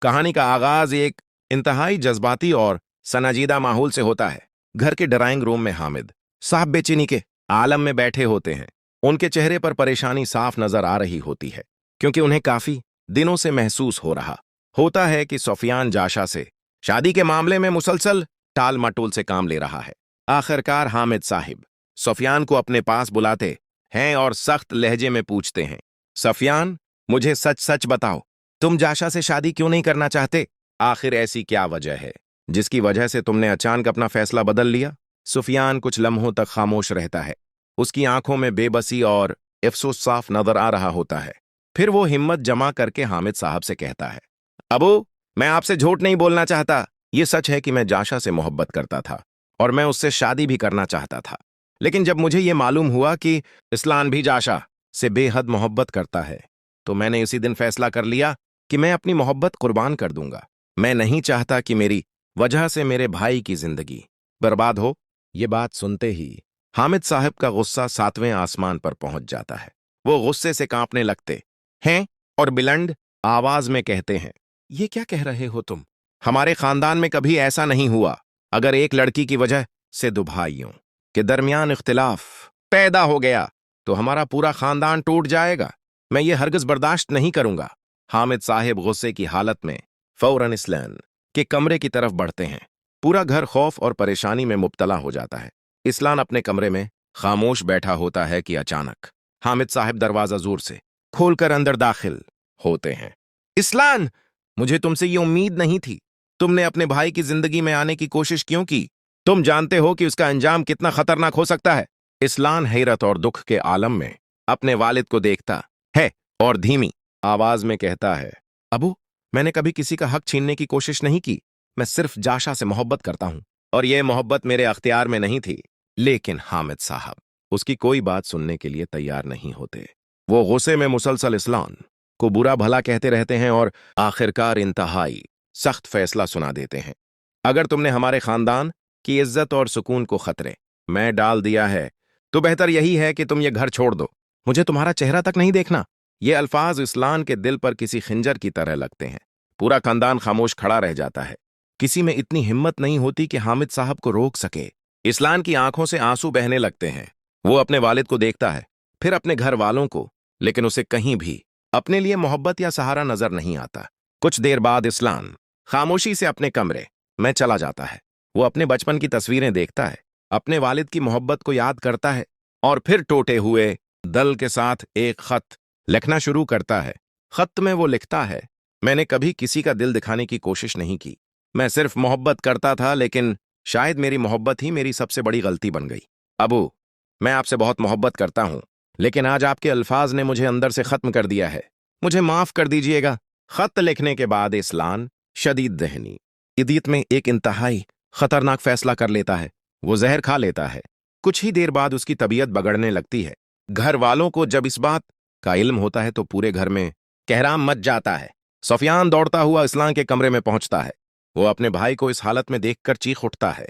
कहानी का आगाज एक इंतहाई जज्बाती और सनाजीदा माहौल से होता है। घर के ड्राइंग रूम में हामिद साहब बेचैनी के आलम में बैठे होते हैं। उनके चेहरे पर परेशानी साफ नजर आ रही होती है, क्योंकि उन्हें काफी दिनों से महसूस हो रहा होता है कि सुफियान जाशा से शादी के मामले में मुसलसल टाल मटोल से काम ले रहा है। आखिरकार हामिद साहिब सुफियान को अपने पास बुलाते हैं और सख्त लहजे में पूछते हैं, सफियान, मुझे सच सच बताओ, तुम जाशा से शादी क्यों नहीं करना चाहते? आखिर ऐसी क्या वजह है जिसकी वजह से तुमने अचानक अपना फैसला बदल लिया? सुफियान कुछ लम्हों तक खामोश रहता है। उसकी आंखों में बेबसी और अफसोस साफ नजर आ रहा होता है। फिर वो हिम्मत जमा करके हामिद साहब से कहता है, अबू, मैं आपसे झूठ नहीं बोलना चाहता। ये सच है कि मैं जाशा से मोहब्बत करता था और मैं उससे शादी भी करना चाहता था। लेकिन जब मुझे ये मालूम हुआ कि इस्लान भी जाशा से बेहद मोहब्बत करता है, तो मैंने उसी दिन फैसला कर लिया कि मैं अपनी मोहब्बत कुर्बान कर दूंगा। मैं नहीं चाहता कि मेरी वजह से मेरे भाई की जिंदगी बर्बाद हो। ये बात सुनते ही हामिद साहब का गुस्सा 7वें आसमान पर पहुंच जाता है। वो गुस्से से कांपने लगते हैं और बुलंद आवाज में कहते हैं, ये क्या कह रहे हो तुम? हमारे खानदान में कभी ऐसा नहीं हुआ। अगर एक लड़की की वजह से दो भाइयों के दरमियान इख्तिलाफ पैदा हो गया तो हमारा पूरा खानदान टूट जाएगा। मैं ये हरगिज बर्दाश्त नहीं करूंगा। हामिद साहिब गुस्से की हालत में फौरन इस्लान के कमरे की तरफ बढ़ते हैं। पूरा घर खौफ और परेशानी में मुब्तला हो जाता है। इस्लान अपने कमरे में खामोश बैठा होता है कि अचानक हामिद साहिब दरवाजा जोर से खोलकर अंदर दाखिल होते हैं। इस्लान, मुझे तुमसे ये उम्मीद नहीं थी। तुमने अपने भाई की जिंदगी में आने की कोशिश क्यों की? तुम जानते हो कि उसका अंजाम कितना खतरनाक हो सकता है। इस्लान हैरत और दुख के आलम में अपने वालिद को देखता है और धीमी आवाज में कहता है, अबू, मैंने कभी किसी का हक छीनने की कोशिश नहीं की। मैं सिर्फ जाशा से मोहब्बत करता हूं और यह मोहब्बत मेरे अख्तियार में नहीं थी। लेकिन हामिद साहब उसकी कोई बात सुनने के लिए तैयार नहीं होते। वो गुस्से में मुसलसल इस्लान को बुरा भला कहते रहते हैं और आखिरकार इंतहाई सख्त फैसला सुना देते हैं। अगर तुमने हमारे खानदान की इज्जत और सुकून को खतरे में डाल दिया है, तो बेहतर यही है कि तुम ये घर छोड़ दो। मुझे तुम्हारा चेहरा तक नहीं देखना। ये अल्फाज इस्लान के दिल पर किसी खंजर की तरह लगते हैं। पूरा खानदान खामोश खड़ा रह जाता है। किसी में इतनी हिम्मत नहीं होती कि हामिद साहब को रोक सके। इस्लान की आंखों से आंसू बहने लगते हैं। वो अपने वालिद को देखता है, फिर अपने घर वालों को, लेकिन उसे कहीं भी अपने लिए मोहब्बत या सहारा नजर नहीं आता। कुछ देर बाद इस्लान खामोशी से अपने कमरे में चला जाता है। वो अपने बचपन की तस्वीरें देखता है, अपने वालिद की मोहब्बत को याद करता है और फिर टूटे हुए दल के साथ एक खत लिखना शुरू करता है। खत में वो लिखता है, मैंने कभी किसी का दिल दिखाने की कोशिश नहीं की। मैं सिर्फ मोहब्बत करता था, लेकिन शायद मेरी मोहब्बत ही मेरी सबसे बड़ी गलती बन गई। अबू, मैं आपसे बहुत मोहब्बत करता हूं, लेकिन आज आपके अल्फाज ने मुझे अंदर से खत्म कर दिया है। मुझे माफ कर दीजिएगा। खत लिखने के बाद इस्लान शदीद दहनी इदियत में एक इंतहाई खतरनाक फैसला कर लेता है। वो जहर खा लेता है। कुछ ही देर बाद उसकी तबीयत बिगड़ने लगती है। घर वालों को जब इस बात का इल्म होता है तो पूरे घर में कहराम मच जाता है। सुफियान दौड़ता हुआ इस्लान के कमरे में पहुंचता है। वो अपने भाई को इस हालत में देखकर चीख उठता है,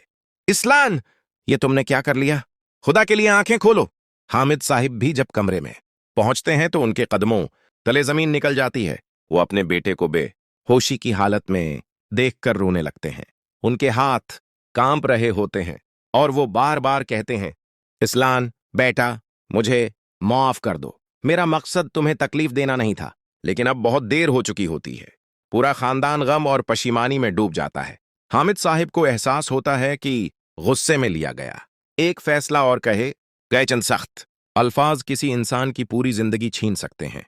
इस्लान, ये तुमने क्या कर लिया? खुदा के लिए आंखें खोलो। हामिद साहिब भी जब कमरे में पहुंचते हैं तो उनके कदमों तले जमीन निकल जाती है। वो अपने बेटे को बेहोशी की हालत में देखकर रोने लगते हैं। उनके हाथ कांप रहे होते हैं और वो बार बार कहते हैं, इस्लान बेटा, मुझे माफ कर दो। मेरा मकसद तुम्हें तकलीफ देना नहीं था, लेकिन अब बहुत देर हो चुकी होती है। पूरा खानदान गम और पशीमानी में डूब जाता है। हामिद साहिब को एहसास होता है कि गुस्से में लिया गया एक फैसला और कहे गए चंद सख्त अल्फाज किसी इंसान की पूरी जिंदगी छीन सकते हैं।